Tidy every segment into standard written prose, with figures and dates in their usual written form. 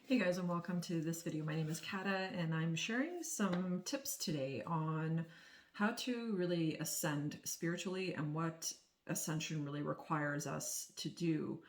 Hey guys, and welcome to this video. My name is Kata, and I'm sharing some tips today on how to really ascend spiritually and what ascension really requires us to do.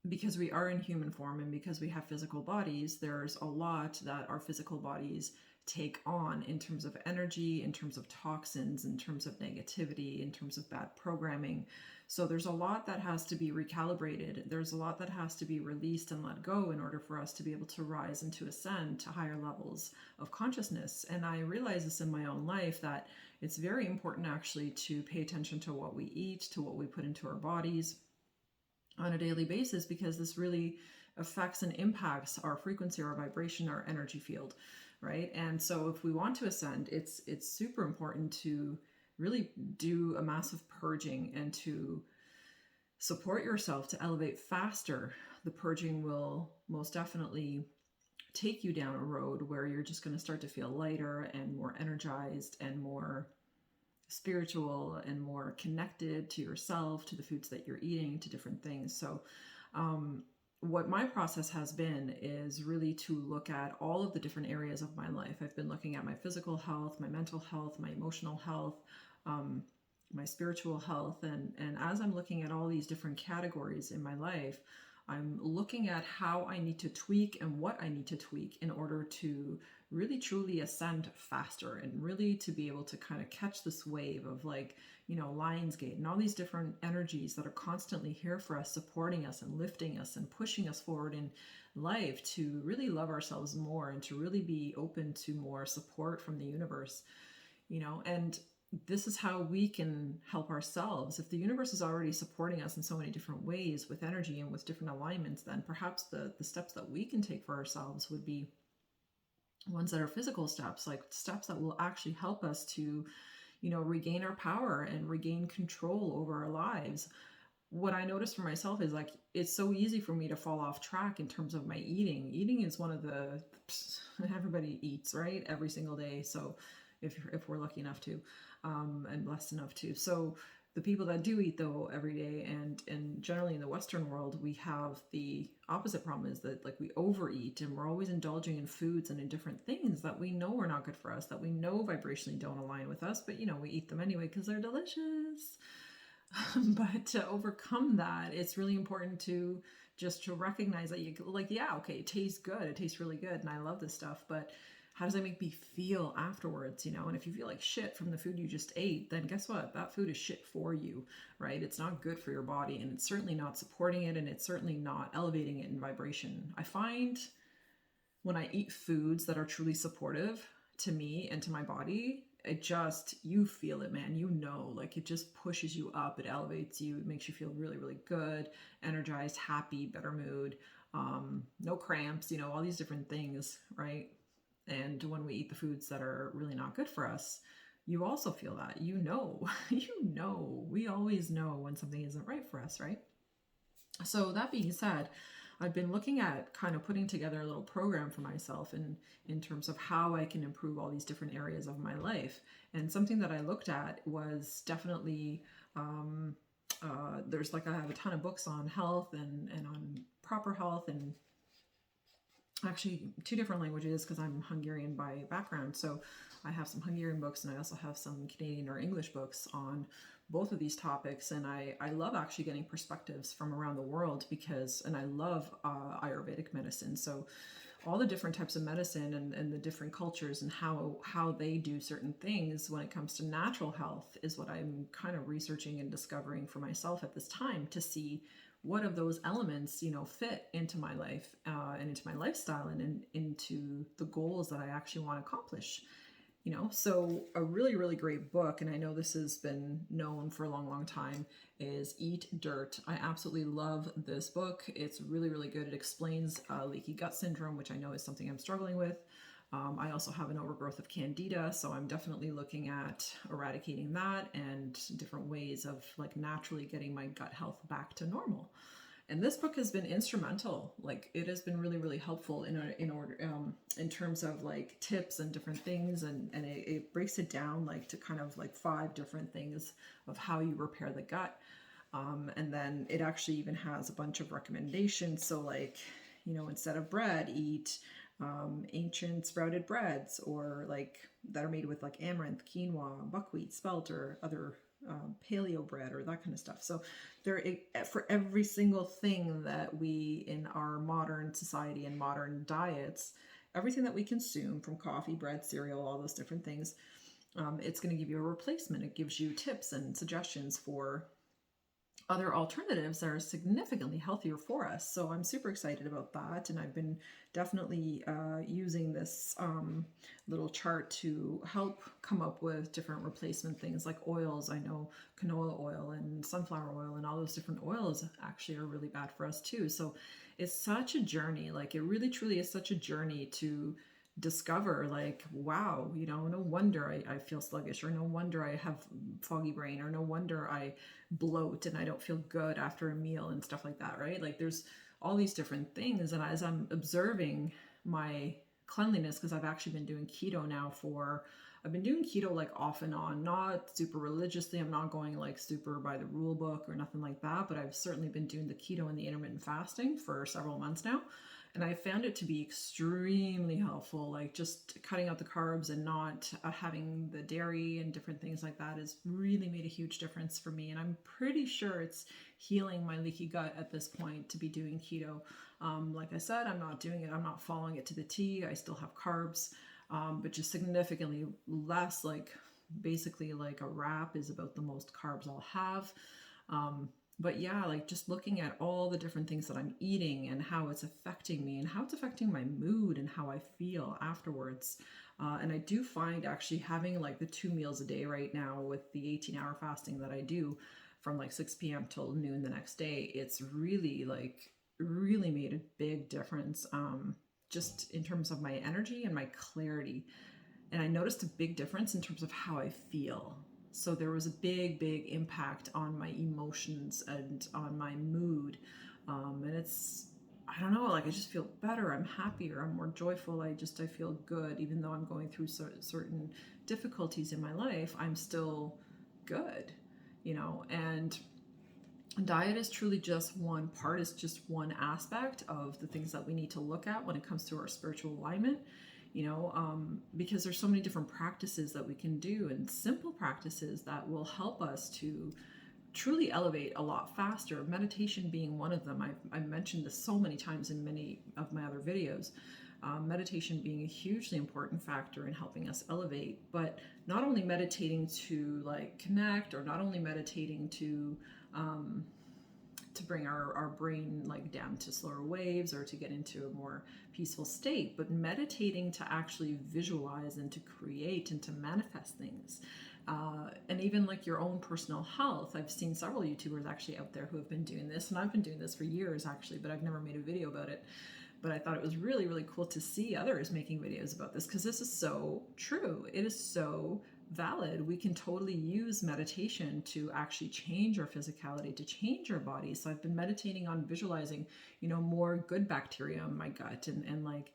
Because we are in human form and because we have physical bodies, there's a lot that our physical bodies take on in terms of energy, in terms of toxins, in terms of negativity, in terms of bad programming. So there's a lot that has to be recalibrated. There's a lot that has to be released and let go in order for us to be able to rise and to ascend to higher levels of consciousness. And I realize this in my own life that it's very important actually to pay attention to what we eat, to what we put into our bodies on a daily basis, because this really affects and impacts our frequency, our vibration, our energy field, right? And so if we want to ascend, it's super important to really do a massive purging and to support yourself to elevate faster. The purging will most definitely take you down a road where you're just going to start to feel lighter and more energized and more spiritual and more connected to yourself, to the foods that you're eating, to different things. So what my process has been is really to look at all of the different areas of my life. I've been looking at my physical health, my mental health, my emotional health, my spiritual health. And as I'm looking at all these different categories in my life, I'm looking at how I need to tweak and what I need to tweak in order to really truly ascend faster and really to be able to kind of catch this wave of, like, you know, Lionsgate and all these different energies that are constantly here for us, supporting us and lifting us and pushing us forward in life to really love ourselves more and to really be open to more support from the universe, you know. And this is how we can help ourselves. If the universe is already supporting us in so many different ways with energy and with different alignments, then perhaps the steps that we can take for ourselves would be ones that are physical steps, like steps that will actually help us to, you know, regain our power and regain control over our lives. What I noticed for myself is, like, it's so easy for me to fall off track in terms of my eating. Eating is one of the, everybody eats, right? Every single day. So if we're lucky enough to, and blessed enough to. So the people that do eat, though, every day, and generally in the Western world, we have the opposite problem, is that, like, we overeat and we're always indulging in foods and in different things that we know are not good for us, that we know vibrationally don't align with us, but, you know, we eat them anyway because they're delicious. But to overcome that, it's really important to just to recognize that you, like, yeah, okay, it tastes good. It tastes really good. And I love this stuff, but how does it make me feel afterwards, you know? And if you feel like shit from the food you just ate, then guess what? That food is shit for you, right? It's not good for your body, and it's certainly not supporting it, and it's certainly not elevating it in vibration. I find when I eat foods that are truly supportive to me and to my body, it just, you feel it, man. You know, like, it just pushes you up, it elevates you, it makes you feel really, really good, energized, happy, better mood, no cramps, you know, all these different things, right? And when we eat the foods that are really not good for us, you also feel that, you know, we always know when something isn't right for us, right? So that being said, I've been looking at kind of putting together a little program for myself in terms of how I can improve all these different areas of my life. And something that I looked at was definitely, there's, like, I have a ton of books on health and on proper health, and actually 2 different languages because I'm Hungarian by background. So I have some Hungarian books, and I also have some Canadian or English books on both of these topics. And I love actually getting perspectives from around the world because, and I love Ayurvedic medicine. So all the different types of medicine and the different cultures and how they do certain things when it comes to natural health is what I'm kind of researching and discovering for myself at this time, to see what of those elements, you know, fit into my life and into my lifestyle and into the goals that I actually want to accomplish, you know. So a really, really great book, and I know this has been known for a long, long time, is Eat Dirt. I absolutely love this book. It's really, really good. It explains leaky gut syndrome, which I know is something I'm struggling with. I also have an overgrowth of candida, so I'm definitely looking at eradicating that and different ways of, like, naturally getting my gut health back to normal. And this book has been instrumental. Like, it has been really, really helpful in terms of, like, tips and different things, and it breaks it down, like, to kind of like 5 different things of how you repair the gut. And then it actually even has a bunch of recommendations. So, like, instead of bread, eat ancient sprouted breads, or like that are made with like amaranth, quinoa, buckwheat, spelt, or other paleo bread, or that kind of stuff. So there, for every single thing that we in our modern society and modern diets, everything that we consume, from coffee, bread, cereal, all those different things, it's going to give you a replacement. It gives you tips and suggestions for other alternatives that are significantly healthier for us. So I'm super excited about that. And I've been definitely using this little chart to help come up with different replacement things like oils. I know canola oil and sunflower oil and all those different oils actually are really bad for us too. So it's such a journey. Like, it really truly is such a journey to discover, like, wow, no wonder I feel sluggish, or no wonder I have foggy brain, or no wonder I bloat and I don't feel good after a meal and stuff like that, right? Like, there's all these different things. And as I'm observing my cleanliness, because I've actually been doing keto now I've been doing keto like off and on, not super religiously. I'm not going like super by the rule book or nothing like that, but I've certainly been doing the keto and the intermittent fasting for several months now. And I found it to be extremely helpful, like just cutting out the carbs and not having the dairy and different things like that has really made a huge difference for me. And I'm pretty sure it's healing my leaky gut at this point to be doing keto. Like I said, I'm not doing it, I'm not following it to the T. I still have carbs, but just significantly less. Like, basically like a wrap is about the most carbs I'll have. But yeah, like just looking at all the different things that I'm eating and how it's affecting me and how it's affecting my mood and how I feel afterwards. And I do find actually having like the 2 meals a day right now with the 18-hour fasting that I do from like 6 p.m. till noon the next day, it's really made a big difference, just in terms of my energy and my clarity. And I noticed a big difference in terms of how I feel. So there was a big impact on my emotions and on my mood. And I don't know, like I just feel better. I'm happier. I'm more joyful. I feel good. Even though I'm going through certain difficulties in my life, I'm still good, and diet is truly just one part. It's just one aspect of the things that we need to look at when it comes to our spiritual alignment. Because there's so many different practices that we can do, and simple practices that will help us to truly elevate a lot faster. Meditation being one of them. I've mentioned this so many times in many of my other videos. Meditation being a hugely important factor in helping us elevate, but not only meditating to like connect, or not only meditating to bring our brain like down to slower waves or to get into a more peaceful state, but meditating to actually visualize and to create and to manifest things. And even like your own personal health. I've seen several YouTubers actually out there who have been doing this, and I've been doing this for years actually, but I've never made a video about it. But I thought it was really cool to see others making videos about this, because this is so true. It is so valid. We can totally use meditation to actually change our physicality, to change our body. So I've been meditating on visualizing, more good bacteria in my gut, and like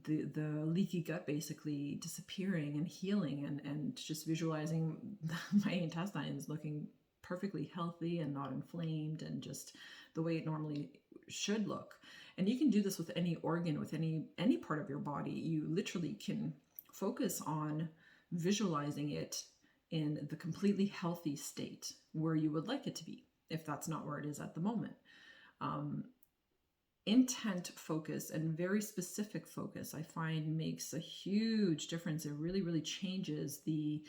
the leaky gut basically disappearing and healing, and just visualizing my intestines looking perfectly healthy and not inflamed, and just the way it normally should look. And you can do this with any organ, with any part of your body. You literally can focus on visualizing it in the completely healthy state where you would like it to be, if that's not where it is at the moment. Intent focus and very specific focus, I find, makes a huge difference. It really changes the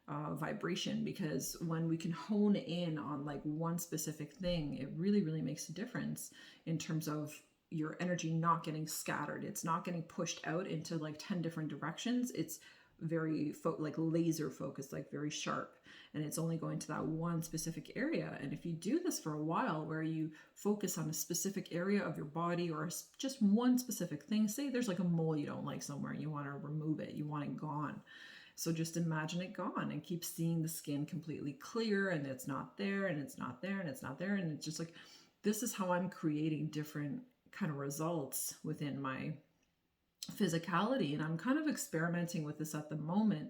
vibration, because when we can hone in on like one specific thing, it really makes a difference in terms of your energy not getting scattered. It's not getting pushed out into like 10 different directions. It's very like laser focused, like very sharp, and it's only going to that one specific area. And if you do this for a while, where you focus on a specific area of your body, or just one specific thing, say there's like a mole you don't like somewhere and you want to remove it, you want it gone. So just imagine it gone, and keep seeing the skin completely clear, and it's not there, and it's not there, and it's not there. And it's just like, this is how I'm creating different kind of results within my physicality. And I'm kind of experimenting with this at the moment.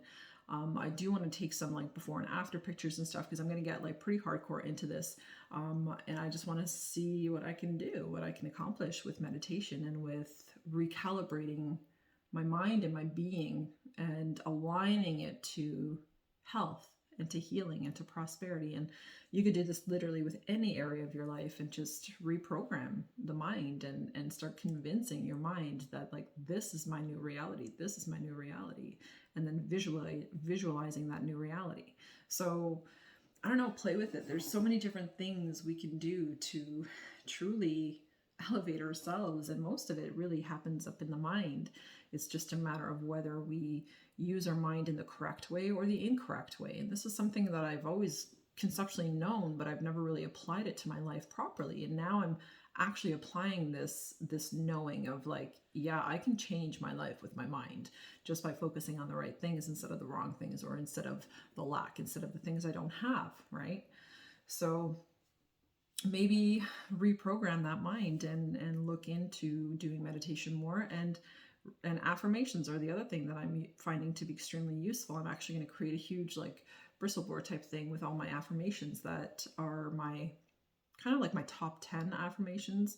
I do want to take some like before and after pictures and stuff because I'm going to get like pretty hardcore into this. And I just want to see what I can do, what I can accomplish with meditation and with recalibrating my mind and my being and aligning it to health and to healing and to prosperity. And you could do this literally with any area of your life and just reprogram the mind and start convincing your mind that like, this is my new reality. This is my new reality. And then visualizing that new reality. So I don't know, play with it. There's so many different things we can do to truly elevate ourselves. And most of it really happens up in the mind. It's just a matter of whether we use our mind in the correct way or the incorrect way. And this is something that I've always conceptually known, but I've never really applied it to my life properly. And now I'm actually applying this knowing of like, yeah, I can change my life with my mind just by focusing on the right things instead of the wrong things, or instead of the lack, instead of the things I don't have, right? So maybe reprogram that mind and look into doing meditation more. And affirmations are the other thing that I'm finding to be extremely useful. I'm actually going to create a huge like bristle board type thing with all my affirmations that are my kind of like my top 10 affirmations,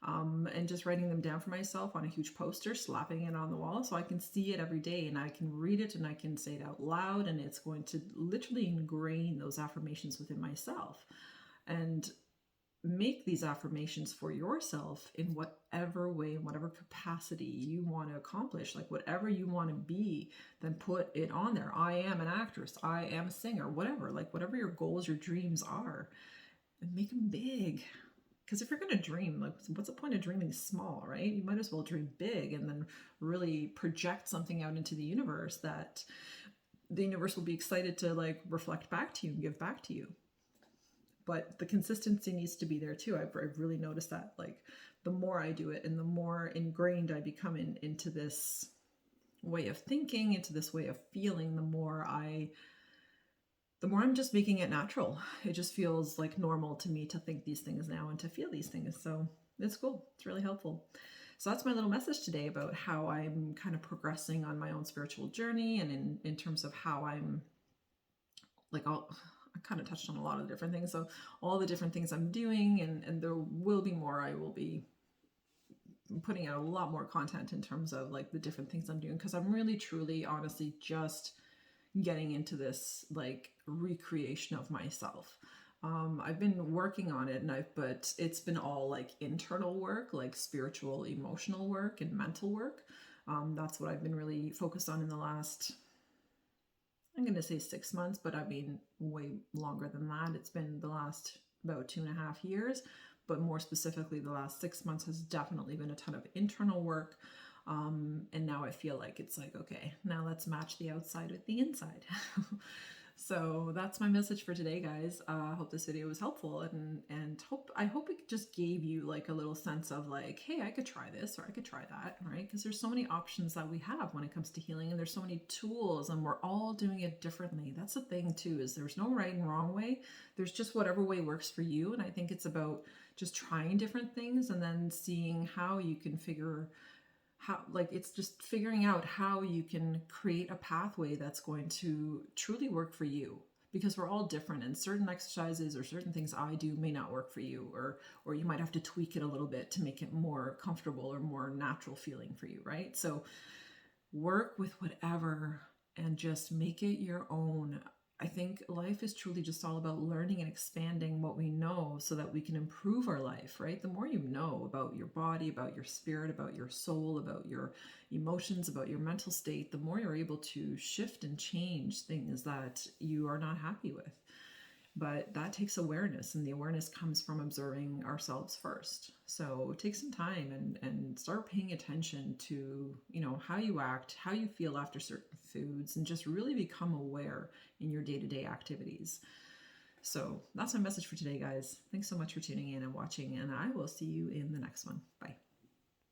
and just writing them down for myself on a huge poster, slapping it on the wall so I can see it every day and I can read it and I can say it out loud, and it's going to literally ingrain those affirmations within myself. And make these affirmations for yourself in whatever way, in whatever capacity you want to accomplish, like whatever you want to be, then put it on there. I am an actress, I am a singer, whatever, like whatever your goals, your dreams are, and make them big. Because if you're going to dream, like what's the point of dreaming small, right? You might as well dream big and then really project something out into the universe that the universe will be excited to like reflect back to you and give back to you. But the consistency needs to be there too. I've really noticed that like the more I do it and the more ingrained I become into this way of thinking, into this way of feeling, the more I'm just making it natural. It just feels like normal to me to think these things now and to feel these things. So it's cool. It's really helpful. So that's my little message today about how I'm kind of progressing on my own spiritual journey, and in terms of how I'm like I kind of touched on a lot of different things. So all the different things I'm doing, and there will be more. I will be putting out a lot more content in terms of like the different things I'm doing, because I'm really, truly, honestly, just getting into this like recreation of myself. I've been working on it, but it's been all like internal work, like spiritual, emotional work, and mental work. That's what I've been really focused on in the last, I'm going to say 6 months, but I mean way longer than that. It's been the last about 2.5 years, but more specifically, the last 6 months has definitely been a ton of internal work. And now I feel like it's like, okay, now let's match the outside with the inside. So that's my message for today, guys. I hope this video was helpful, and I hope it just gave you like a little sense of like, hey, I could try this or I could try that, right? Because there's so many options that we have when it comes to healing, and there's so many tools, and we're all doing it differently. That's the thing too, is there's no right and wrong way. There's just whatever way works for you. And I think it's about just trying different things and then seeing how you can it's just figuring out how you can create a pathway that's going to truly work for you, because we're all different, and certain exercises or certain things I do may not work for you, or you might have to tweak it a little bit to make it more comfortable or more natural feeling for you, right? So work with whatever and just make it your own. I think life is truly just all about learning and expanding what we know so that we can improve our life, right? The more you know about your body, about your spirit, about your soul, about your emotions, about your mental state, the more you're able to shift and change things that you are not happy with. But that takes awareness, and the awareness comes from observing ourselves first. So take some time and start paying attention to, how you act, how you feel after certain foods, and just really become aware in your day-to-day activities. So that's my message for today, guys. Thanks so much for tuning in and watching, and I will see you in the next one. Bye.